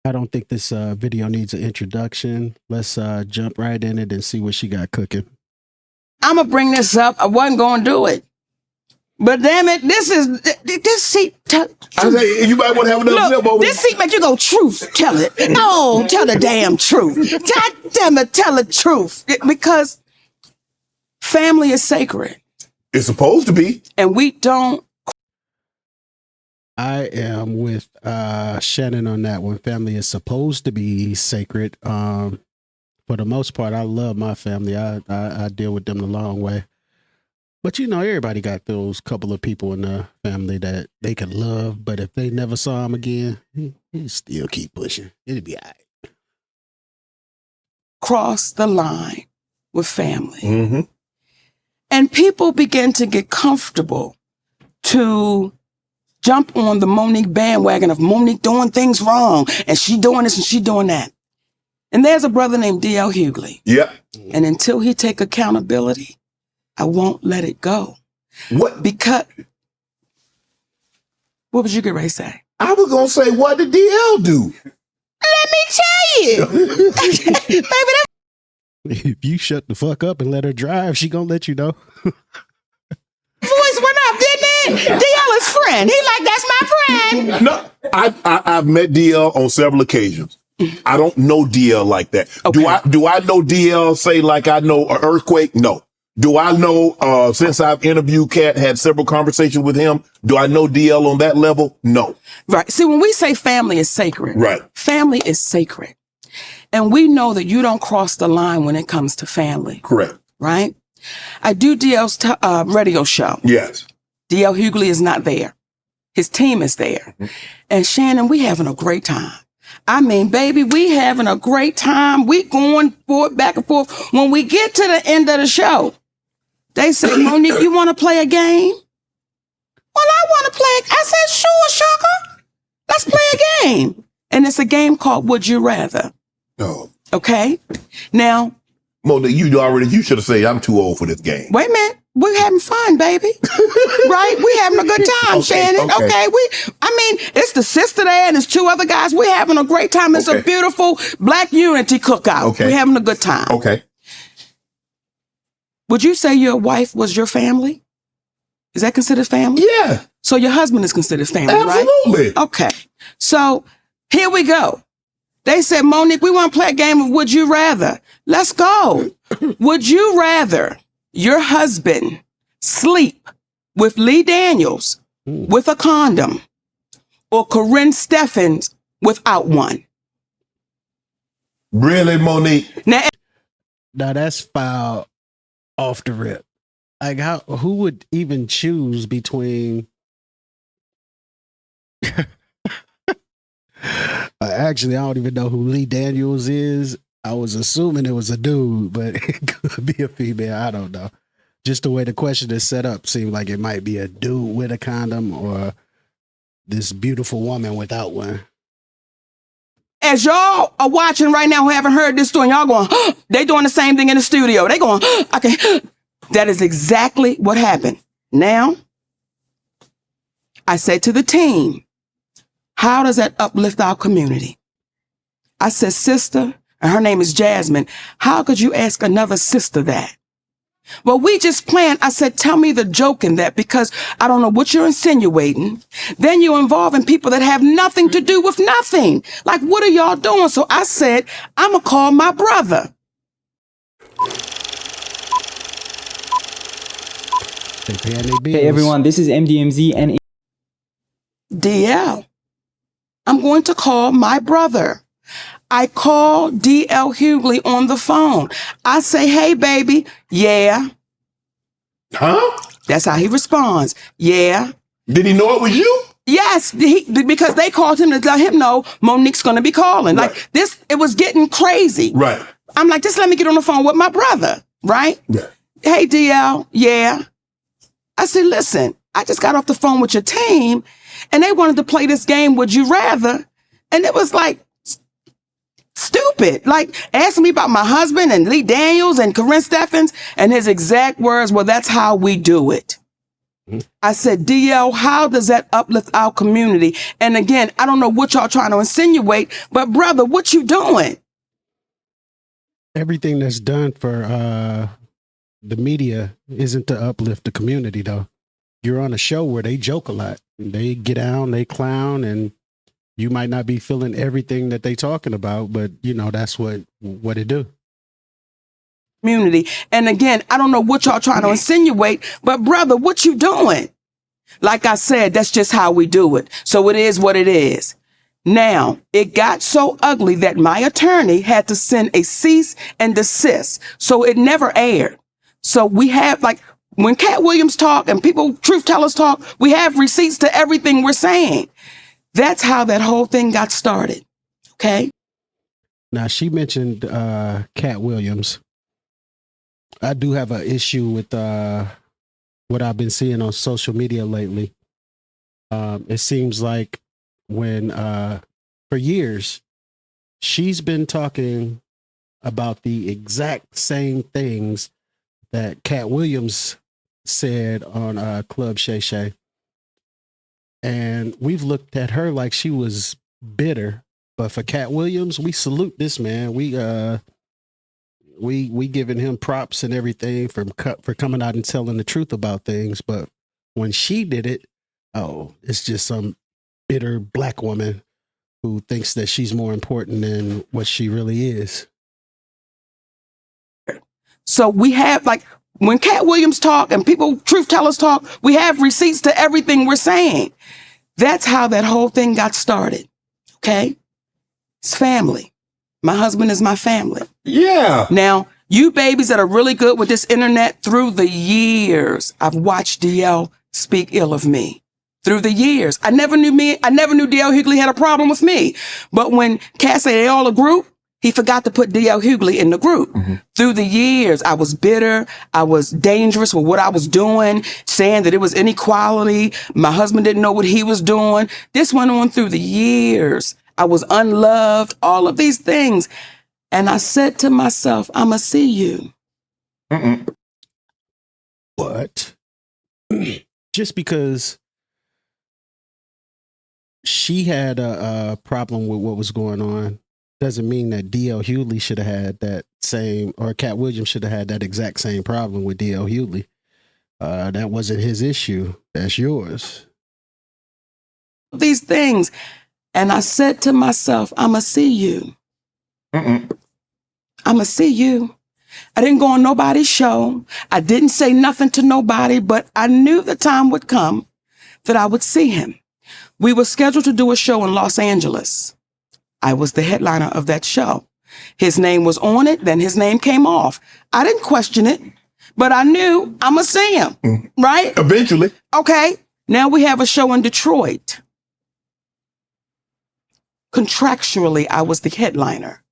I don't think this video needs an introduction. Let's jump right in it and see what she got cooking. I'm going to bring this up. I wasn't going to do it. But damn it, this seat. I say, you might want to have another sip over. This seat make you go, truth, tell it. No, tell the damn truth. God damn it, tell the truth. Because family is sacred. It's supposed to be. And we don't. I am with Shannon on that one. Family is supposed to be sacred. For the most part, I love my family. I deal with them the long way. But you know, everybody got those couple of people in the family that they can love, but if they never saw them again, you still keep pushing. It'll be all right. Cross the line with family. Mm-hmm. And people begin to get comfortable to jump on the Monique bandwagon of Monique doing things wrong, and she doing this and she doing that. And there's a brother named D.L. Hughley. Yeah. And until he take accountability, I won't let it go. What? Because, what would you get ready to say? I was going to say, what did DL do? Let me tell you. Baby, that If you shut the fuck up and let her drive, she gonna let you know. voice went up, didn't it? DL is friend. He like, that's my friend. No, I've met DL on several occasions. I don't know DL like that. Okay. Do I know DL say like I know an earthquake? No. Do I know, since I've interviewed Kat, had several conversations with him, do I know DL on that level? No. Right. See, when we say family is sacred, Right. Family is sacred. And we know that you don't cross the line when it comes to family. Correct. Right? I do DL's radio show. Yes. DL Hughley is not there. His team is there. Mm-hmm. And Shannon, we having a great time. I mean, baby, we having a great time. We going forward, back and forth. When we get to the end of the show, they say, Monique, you want to play a game? Well, I want to play. I said, sure, sugar. Let's play a game. And it's a game called Would You Rather. No. Okay? Now. Monique, you should have said I'm too old for this game. Wait a minute. We're having fun, baby. Right? We're having a good time, Shannon. Okay. It's the sister there and there's two other guys. We're having a great time. It's a beautiful Black unity cookout. Okay. We're having a good time. Okay. Would you say your wife was your family? Is that considered family? Yeah. So your husband is considered family, right? Absolutely. Okay. So here we go. They said, Monique, we want to play a game of Would You Rather. Let's go. Would you rather your husband sleep with Lee Daniels with a condom or Corinne Steffens without one? Really, Monique? Now that's foul off the rip. Like, who would even choose between? Actually, I don't even know who Lee Daniels is. I was assuming it was a dude, but it could be a female. I don't know. Just the way the question is set up seemed like it might be a dude with a condom or this beautiful woman without one. as y'all are watching right now who haven't heard this story, y'all going, they doing the same thing in the studio. They going, okay. That is exactly what happened. Now, I said to the team, how does that uplift our community? I said, sister, and her name is Jasmine, how could you ask another sister that? Well, we just planned. I said, tell me the joke in that, because I don't know what you're insinuating. Then you're involving people that have nothing to do with nothing. Like, what are y'all doing? So I said, I'm going to call my brother. Hey everyone, this is MDMZ and DL. I'm going to call my brother. I call DL Hughley on the phone. I say, hey, baby. Yeah. Huh? That's how he responds. Yeah. Did he know it was you? Yes, because they called him to let him know Monique's going to be calling. Right. Like this, it was getting crazy. Right. I'm like, just let me get on the phone with my brother. Right? Yeah. Hey, DL. Yeah. I said, listen, I just got off the phone with your team and they wanted to play this game, Would You Rather? And it was like, stupid. Like asking me about my husband and Lee Daniels and Corinne Steffens, and his exact words, well, that's how we do it. I said, DL, how does that uplift our community? And again, I don't know what y'all trying to insinuate, but brother, what you doing? Everything that's done for the media isn't to uplift the community, though. You're on a show where they joke a lot. They get down, they clown, and you might not be feeling everything that they talking about, but you know, that's what it do. Community. And again, I don't know what y'all trying to insinuate, but brother, what you doing? Like I said, that's just how we do it. So it is what it is. Now, it got so ugly that my attorney had to send a cease and desist. So it never aired. So we have, like, when Cat Williams talk and people, truth tellers talk, we have receipts to everything we're saying. That's how that whole thing got started. Okay. Now, she mentioned Cat Williams. I do have an issue with what I've been seeing on social media lately. It seems like when for years, she's been talking about the exact same things that Cat Williams said on CLUB Shay Shay. And we've looked at her like she was bitter. But for Cat Williams, we salute this man. We giving him props and everything for coming out and telling the truth about things. But when she did it, oh, it's just some bitter black woman who thinks that she's more important than what she really is. So we have, like, when Cat Williams talk and people, truth tellers talk, we have receipts to everything we're saying. That's how that whole thing got started. Okay. It's family. My husband is my family. Yeah. Now, you babies that are really good with this internet, through the years, I've watched DL speak ill of me. Through the years. I never knew DL Hughley had a problem with me. But when Cat said they all a group, he forgot to put DL Hughley in the group. Mm-hmm. Through the years, I was bitter. I was dangerous with what I was doing, saying that it was inequality. My husband didn't know what he was doing. This went on through the years. I was unloved, all of these things. And I said to myself, I'ma see you. But just because she had a problem with what was going on doesn't mean that DL Hughley should have had that same, or Cat Williams should have had that exact same problem with DL Hughley. That wasn't his issue. That's yours. These things. And I said to myself, I'ma see you. I'ma see you. I didn't go on nobody's show. I didn't say nothing to nobody, but I knew the time would come that I would see him. We were scheduled to do a show in Los Angeles. I was the headliner of that show. His name was on it, then his name came off. I didn't question it, but I knew I'ma see him, right? Eventually. Okay, now we have a show in Detroit. Contractually, I was the headliner.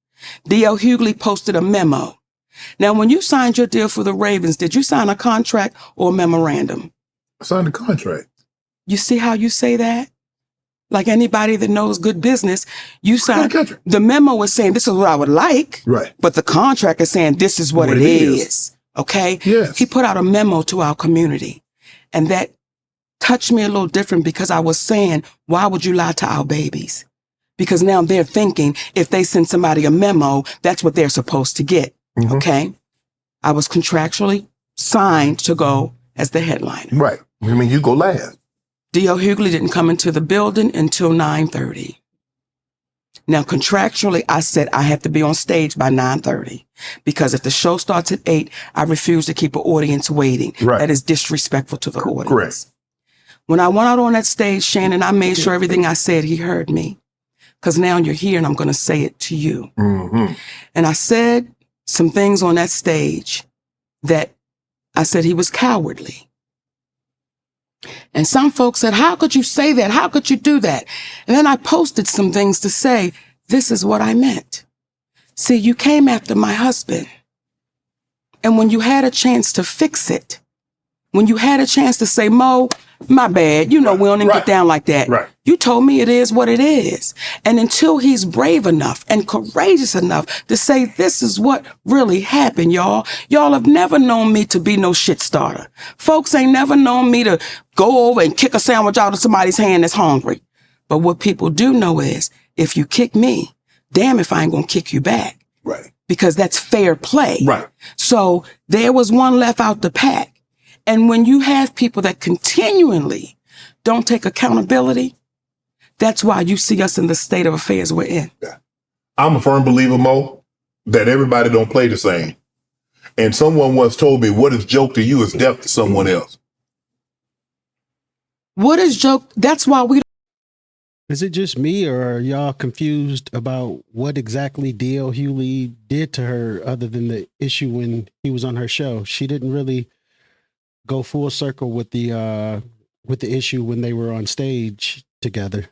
DL Hughley posted a memo. Now, when you signed your deal for the Ravens, did you sign a contract or a memorandum? I signed a contract. You see how you say that? Like anybody that knows good business, you sign the memo is saying this is what I would like, right? But the contract is saying this is what it is. Okay. Yes. He put out a memo to our community, and that touched me a little different because I was saying, why would you lie to our babies? Because now they're thinking if they send somebody a memo, that's what they're supposed to get. Mm-hmm. Okay. I was contractually signed to go as the headliner. Right. I mean, you go last. DL Hughley didn't come into the building until 9:30. Now, contractually, I said I have to be on stage by 9:30 because if the show starts at 8, I refuse to keep an audience waiting. Right. That is disrespectful to the audience. Correct. When I went out on that stage, Shannon, I made sure everything I said, he heard me. Because now you're here and I'm going to say it to you. Mm-hmm. And I said some things on that stage that I said he was cowardly. And some folks said, how could you say that? How could you do that? And then I posted some things to say, this is what I meant. See, you came after my husband. And when you had a chance to fix it, When you had a chance to say, Mo, my bad, you know, we don't even get down like that. Right. You told me it is what it is. And until he's brave enough and courageous enough to say, this is what really happened, y'all. Y'all have never known me to be no shit starter. Folks ain't never known me to go over and kick a sandwich out of somebody's hand that's hungry. But what people do know is, if you kick me, damn if I ain't gonna kick you back. Right. Because that's fair play. Right. So there was one left out the pack. And when you have people that continually don't take accountability, that's why you see us in the state of affairs we're in. Yeah. I'm a firm believer, Mo, that everybody don't play the same. And someone once told me, what is joke to you is death to someone else. What is joke? That's why we. Is it just me, or are y'all confused about what exactly D.L. Hughley did to her other than the issue when he was on her show? She didn't really go full circle with the issue when they were on stage together.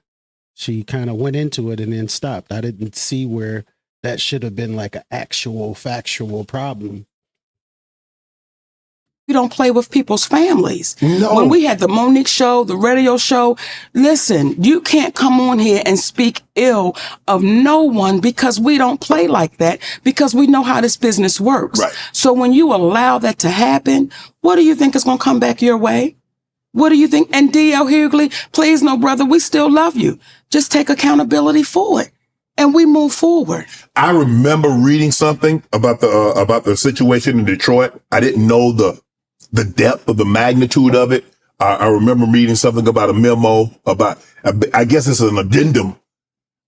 She kind of went into it and then stopped. I didn't see where that should have been like an actual factual problem. We don't play with people's families. No. When we had the Monique show, the radio show, listen, you can't come on here and speak ill of no one, because we don't play like that, because we know how this business works. Right. So when you allow that to happen, what do you think is going to come back your way? What do you think? And D.L. Hughley, please, no, brother, we still love you. Just take accountability for it, and we move forward. I remember reading something about the situation in Detroit. I didn't know the depth of the magnitude of it. I remember reading something about a memo about, I guess it's an addendum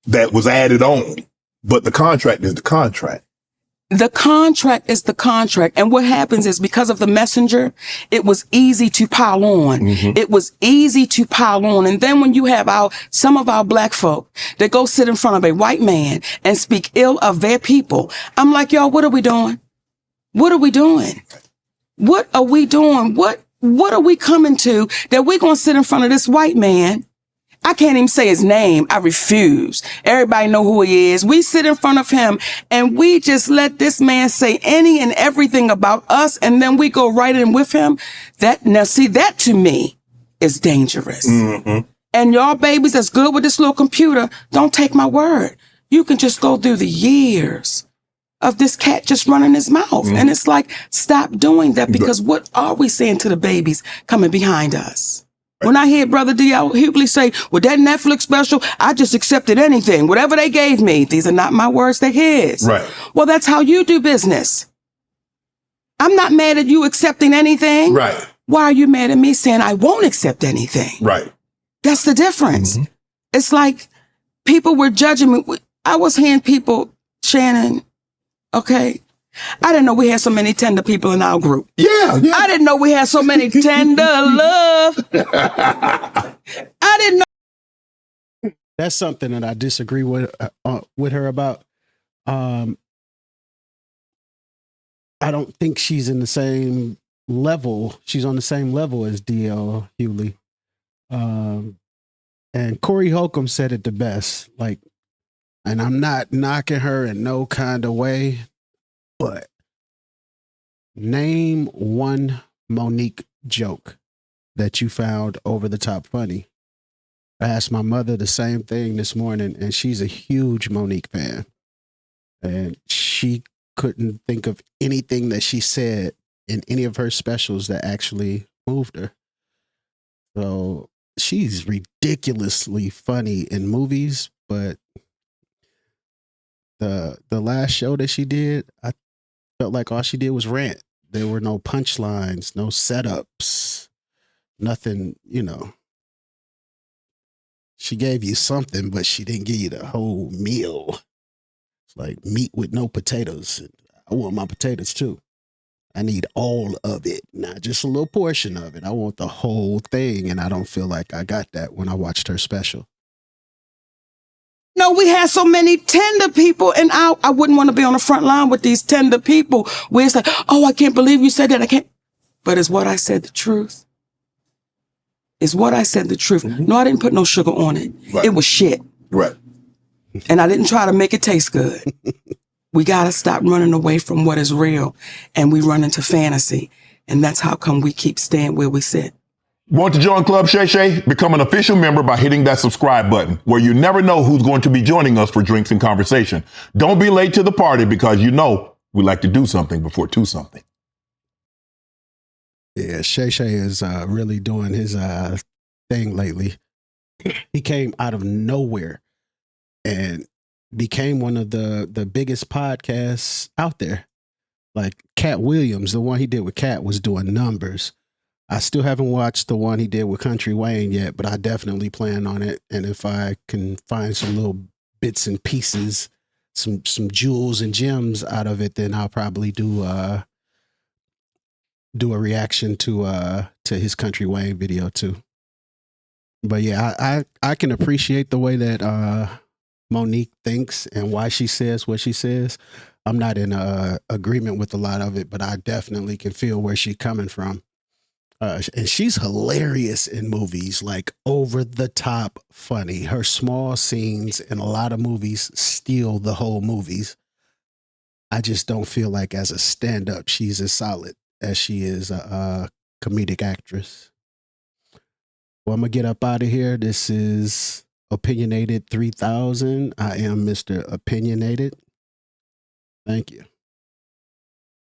that was added on, but the contract is the contract. The contract is the contract. And what happens is, because of the messenger, it was easy to pile on. Mm-hmm. It was easy to pile on. And then when you have some of our black folk that go sit in front of a white man and speak ill of their people, I'm like, y'all, what are we doing? What are we doing? What are we doing? What are we coming to that we're going to sit in front of this white man? I can't even say his name. I refuse. Everybody know who he is. We sit in front of him and we just let this man say any and everything about us, and then we go right in with him. Now see, that to me is dangerous. Mm-hmm. And y'all babies that's good with this little computer, don't take my word. You can just go through the years of this cat just running his mouth. Mm-hmm. And it's like, stop doing that, because what are we saying to the babies coming behind us? When I hear Brother D.L. Hughley say, with that Netflix special, I just accepted anything, whatever they gave me. These are not my words, they're his. Right. Well, that's how you do business. I'm not mad at you accepting anything. Right. Why are you mad at me saying I won't accept anything? Right. That's the difference. Mm-hmm. It's like people were judging me. I was hearing people, Shannon, okay, I didn't know we had so many tender people in our group. Yeah. I didn't know we had so many tender love. I didn't know. That's something that I disagree with her about. I don't think she's in the same level. She's on the same level as D.L. Hughley. And Corey Holcomb said it the best. Like, and I'm not knocking her in no kind of way, but name one Monique joke that you found over the top funny. I asked my mother the same thing this morning, and she's a huge Monique fan. And she couldn't think of anything that she said in any of her specials that actually moved her. So she's ridiculously funny in movies, but the last show that she did, I felt like all she did was rant. There were no punchlines, no setups, nothing, you know. She gave you something, but she didn't give you the whole meal. It's like meat with no potatoes. I want my potatoes too. I need all of it, not just a little portion of it. I want the whole thing, and I don't feel like I got that when I watched her special. No, we had so many tender people, and I wouldn't want to be on the front line with these tender people where it's like, oh, I can't believe you said that. I can't. But is what I said the truth? Is what I said the truth? Mm-hmm. No, I didn't put no sugar on it. Right. It was shit. Right. And I didn't try to make it taste good. We got to stop running away from what is real, and we run into fantasy. And that's how come we keep staying where we sit. Want to join Club Shay Shay? Become an official member by hitting that subscribe button, where you never know who's going to be joining us for drinks and conversation. Don't be late to the party, because you know we like to do something before do something. Yeah, Shay Shay is really doing his thing lately. He came out of nowhere and became one of the biggest podcasts out there. Like Cat Williams, the one he did with Cat was doing numbers. I still haven't watched the one he did with Country Wayne yet, but I definitely plan on it. And if I can find some little bits and pieces, some jewels and gems out of it, then I'll probably do a reaction to his Country Wayne video too. But yeah, I can appreciate the way that Monique thinks and why she says what she says. I'm not in agreement with a lot of it, but I definitely can feel where she's coming from. And she's hilarious in movies, like over the top funny. Her small scenes in a lot of movies steal the whole movies. I just don't feel like as a stand-up, she's as solid as she is a comedic actress. Well, I'm going to get up out of here. This is Opinionated 3000. I am Mr. Opinionated. Thank you.